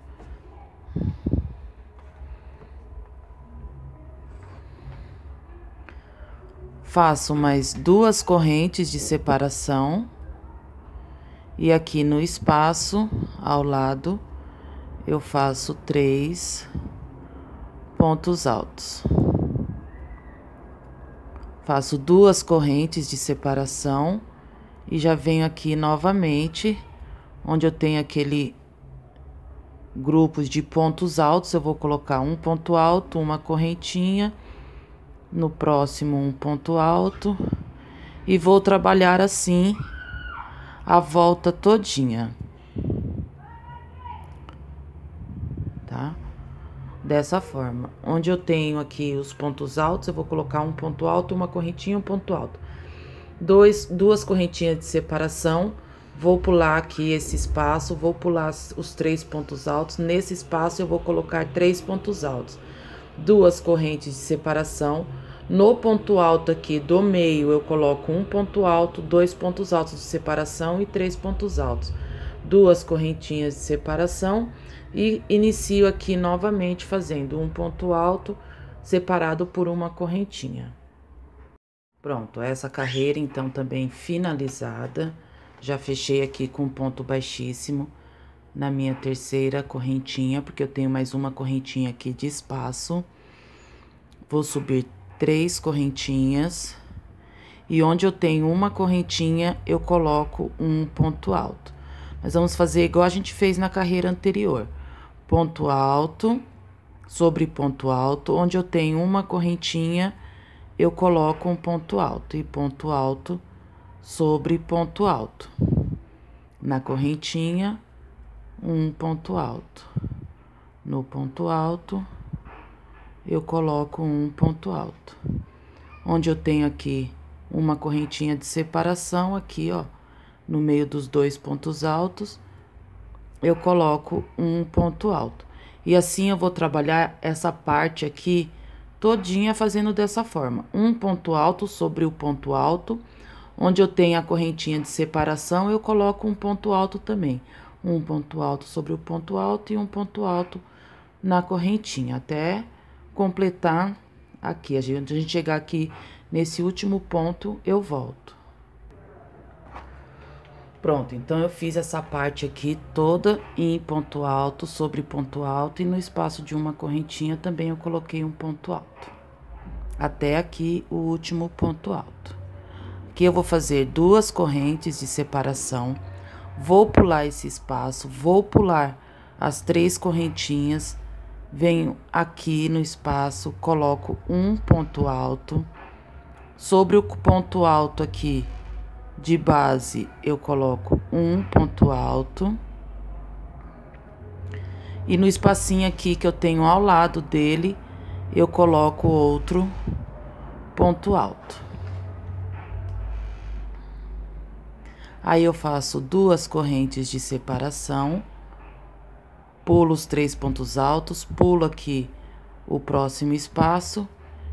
Faço mais 2 correntes de separação. E aqui no espaço, ao lado, eu faço 3 pontos altos. Faço 2 correntes de separação e já venho aqui novamente, onde eu tenho aquele grupo de pontos altos, eu vou colocar um ponto alto, uma correntinha, no próximo um ponto alto, e vou trabalhar assim a volta todinha, tá? Dessa forma, onde eu tenho aqui os pontos altos, eu vou colocar um ponto alto, uma correntinha, um ponto alto. 2 correntinhas de separação, vou pular aqui esse espaço, vou pular os 3 pontos altos. Nesse espaço eu vou colocar 3 pontos altos. 2 correntes de separação. No ponto alto aqui do meio, eu coloco um ponto alto, 2 pontos altos de separação e 3 pontos altos. 2 correntinhas de separação e inicio aqui novamente fazendo um ponto alto separado por uma correntinha. Pronto, essa carreira então também finalizada. Já fechei aqui com ponto baixíssimo na minha terceira correntinha, porque eu tenho mais uma correntinha aqui de espaço. Vou subir 3 correntinhas, e onde eu tenho uma correntinha, eu coloco um ponto alto. Nós vamos fazer igual a gente fez na carreira anterior. Ponto alto sobre ponto alto, onde eu tenho uma correntinha, eu coloco um ponto alto, e ponto alto sobre ponto alto. Na correntinha, um ponto alto. No ponto alto, eu coloco um ponto alto. Onde eu tenho aqui uma correntinha de separação, aqui, ó, no meio dos 2 pontos altos, eu coloco um ponto alto. E assim eu vou trabalhar essa parte aqui todinha fazendo dessa forma. Um ponto alto sobre o ponto alto. Onde eu tenho a correntinha de separação, eu coloco um ponto alto também. Um ponto alto sobre o ponto alto e um ponto alto na correntinha, até completar aqui. A gente chegar aqui nesse último ponto, eu volto. Pronto, então eu fiz essa parte aqui toda em ponto alto sobre ponto alto, e no espaço de uma correntinha também eu coloquei um ponto alto. Até aqui o último ponto alto. Aqui eu vou fazer 2 correntes de separação, vou pular esse espaço, vou pular as 3 correntinhas, venho aqui no espaço, coloco um ponto alto. Sobre o ponto alto aqui de base, eu coloco um ponto alto. E no espacinho aqui que eu tenho ao lado dele, eu coloco outro ponto alto. Aí eu faço 2 correntes de separação, pulo os 3 pontos altos, pulo aqui o próximo espaço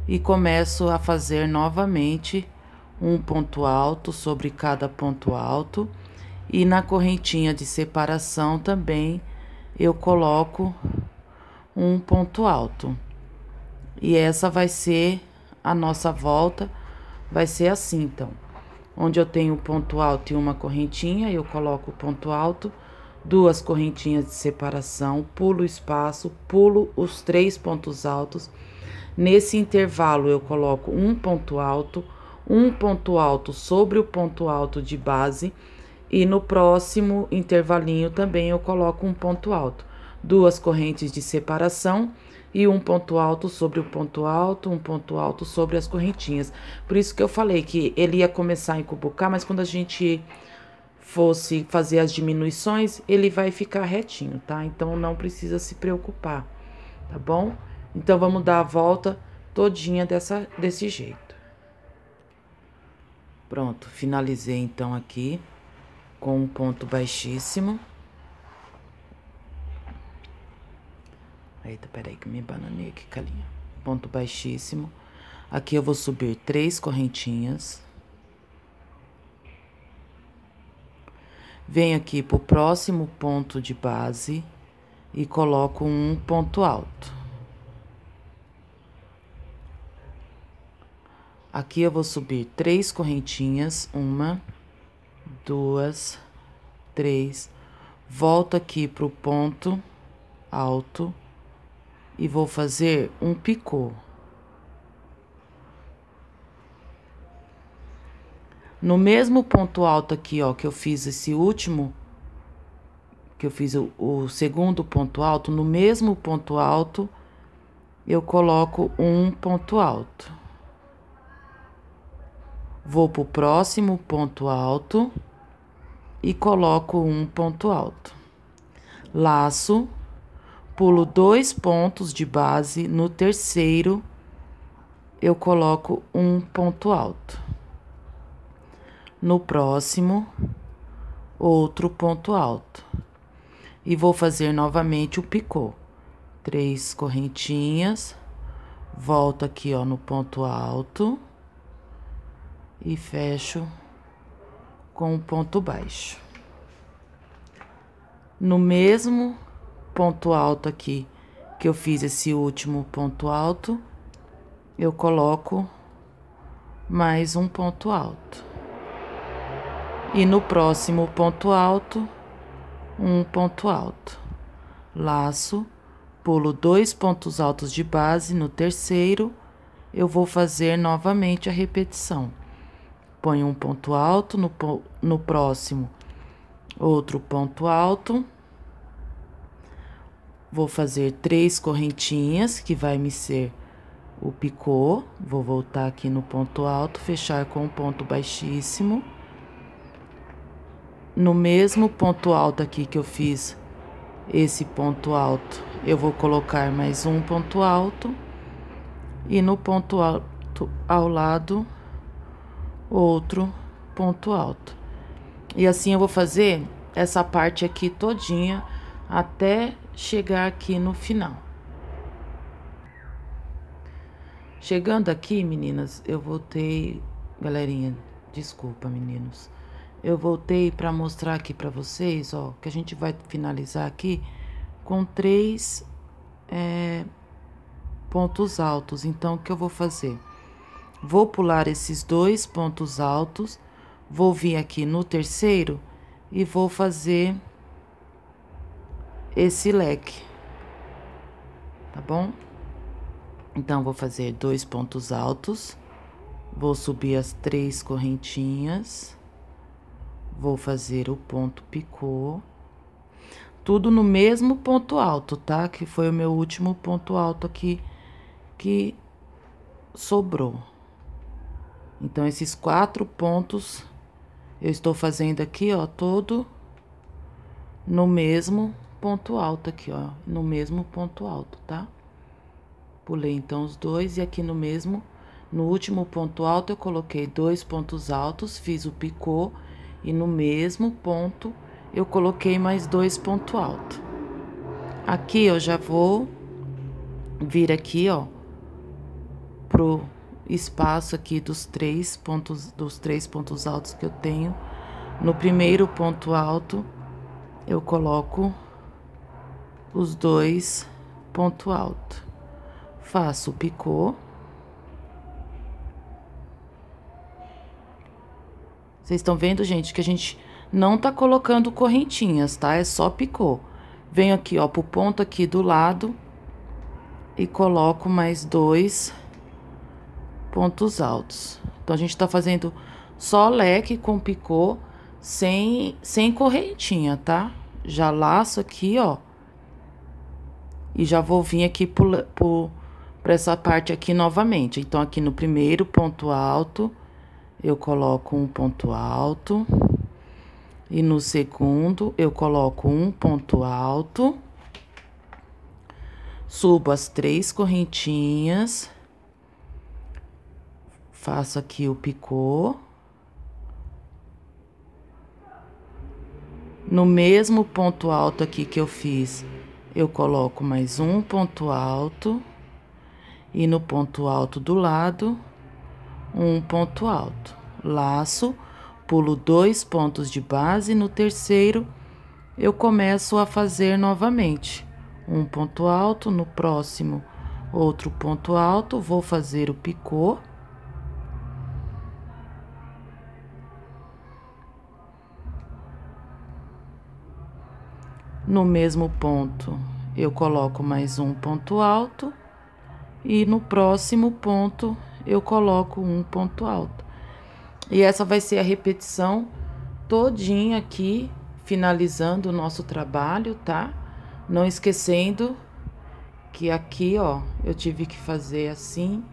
e começo a fazer novamente um ponto alto sobre cada ponto alto, E na correntinha de separação também eu coloco um ponto alto. E essa vai ser a nossa volta, vai ser assim, então. Onde eu tenho ponto alto e uma correntinha, eu coloco o ponto alto, duas correntinhas de separação, pulo o espaço, pulo os 3 pontos altos. Nesse intervalo eu coloco um ponto alto sobre o ponto alto de base, e no próximo intervalinho também eu coloco um ponto alto, duas correntes de separação e um ponto alto sobre o ponto alto, um ponto alto sobre as correntinhas. Por isso que eu falei que ele ia começar a encubucar, mas quando a gente fosse fazer as diminuições, ele vai ficar retinho, tá? Então não precisa se preocupar, tá bom? Então vamos dar a volta todinha desse jeito. Pronto, finalizei então aqui com um ponto baixíssimo. Eita, peraí que me bananei aqui, calinha. Ponto baixíssimo. Aqui eu vou subir 3 correntinhas. Venho aqui pro próximo ponto de base e coloco um ponto alto. Aqui eu vou subir 3 correntinhas, 1, 2, 3. Volto aqui pro ponto alto e vou fazer um picô. No mesmo ponto alto aqui, ó, que eu fiz esse último, que eu fiz o segundo ponto alto, no mesmo ponto alto, eu coloco um ponto alto. Vou pro próximo ponto alto e coloco um ponto alto. Laço, pulo 2 pontos de base, no terceiro eu coloco um ponto alto. No próximo, outro ponto alto. E vou fazer novamente o picô. 3 correntinhas, volto aqui, ó, no ponto alto e fecho com o ponto baixo. No mesmo ponto alto aqui que eu fiz esse último ponto alto, eu coloco mais um ponto alto. E no próximo ponto alto, um ponto alto. Laço, pulo 2 pontos altos de base, no terceiro eu vou fazer novamente a repetição. Ponho um ponto alto, no próximo outro ponto alto. Vou fazer 3 correntinhas, que vai me ser o picô. Vou voltar aqui no ponto alto, fechar com um ponto baixíssimo. No mesmo ponto alto aqui que eu fiz esse ponto alto, eu vou colocar mais um ponto alto. E no ponto alto ao lado, outro ponto alto. E assim eu vou fazer essa parte aqui todinha até chegar aqui no final. Chegando aqui, meninas, eu voltei... Galerinha, desculpa, meninos. Eu voltei para mostrar aqui para vocês, ó, que a gente vai finalizar aqui com 3 pontos altos. Então, o que eu vou fazer? Vou pular esses 2 pontos altos, vou vir aqui no terceiro e vou fazer esse leque, tá bom? Então, vou fazer 2 pontos altos, vou subir as 3 correntinhas, vou fazer o ponto picô, tudo no mesmo ponto alto, tá? Que foi o meu último ponto alto aqui que sobrou. Então, esses 4 pontos eu estou fazendo aqui, ó, todo no mesmo ponto alto aqui, ó, no mesmo ponto alto, tá? Pulei, então, os 2 e aqui no mesmo, no último ponto alto eu coloquei 2 pontos altos, fiz o picô e no mesmo ponto eu coloquei mais 2 pontos altos. Aqui eu já vou vir aqui, ó, pro espaço aqui dos 3 pontos altos que eu tenho No primeiro ponto alto, eu coloco os 2 pontos altos. Faço o picô. Vocês estão vendo, gente, que a gente não tá colocando correntinhas, tá? É só picô. Venho aqui, ó, pro ponto aqui do lado e coloco mais 2 pontos altos. Então, a gente tá fazendo só leque com picô, sem correntinha, tá? Já laço aqui, ó. E já vou vir aqui pra essa parte aqui novamente. Então, aqui no primeiro ponto alto, eu coloco um ponto alto. E no segundo, eu coloco um ponto alto. Subo as 3 correntinhas. Faço aqui o picô. No mesmo ponto alto aqui que eu fiz, eu coloco mais um ponto alto. E no ponto alto do lado, um ponto alto. Laço, pulo 2 pontos de base. No terceiro, eu começo a fazer novamente. Um ponto alto, no próximo, outro ponto alto. Vou fazer o picô. No mesmo ponto, eu coloco mais um ponto alto. E no próximo ponto, eu coloco um ponto alto. E essa vai ser a repetição todinha aqui, finalizando o nosso trabalho, tá? Não esquecendo que aqui, ó, eu tive que fazer assim,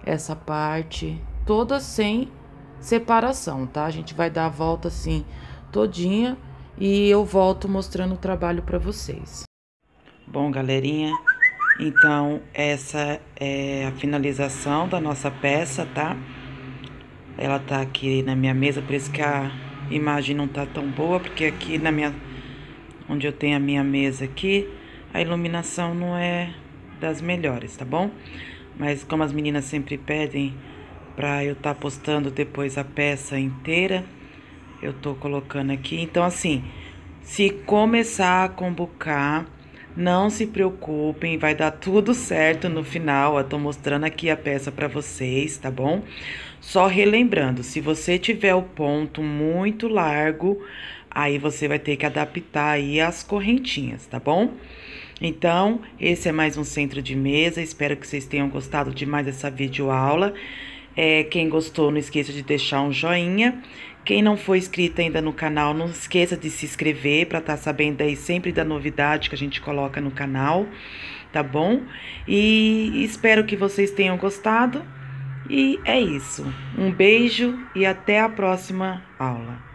essa parte toda sem separação, tá? A gente vai dar a volta assim, todinha, e eu volto mostrando o trabalho pra vocês. Bom, galerinha, então essa é a finalização da nossa peça, tá? Ela tá aqui na minha mesa, por isso que a imagem não tá tão boa, porque aqui onde eu tenho a minha mesa aqui, a iluminação não é das melhores, tá bom? Mas como as meninas sempre pedem pra eu tá postando depois a peça inteira, eu tô colocando aqui. Então, assim, se começar a combucar, não se preocupem, vai dar tudo certo no final. Eu tô mostrando aqui a peça pra vocês, tá bom? Só relembrando, se você tiver o ponto muito largo, aí você vai ter que adaptar aí as correntinhas, tá bom? Então, esse é mais um centro de mesa. Espero que vocês tenham gostado demais dessa videoaula. Quem gostou, não esqueça de deixar um joinha. Quem não for inscrito ainda no canal, não esqueça de se inscrever para estar sabendo aí sempre da novidade que a gente coloca no canal, tá bom? E espero que vocês tenham gostado. E é isso. Um beijo e até a próxima aula.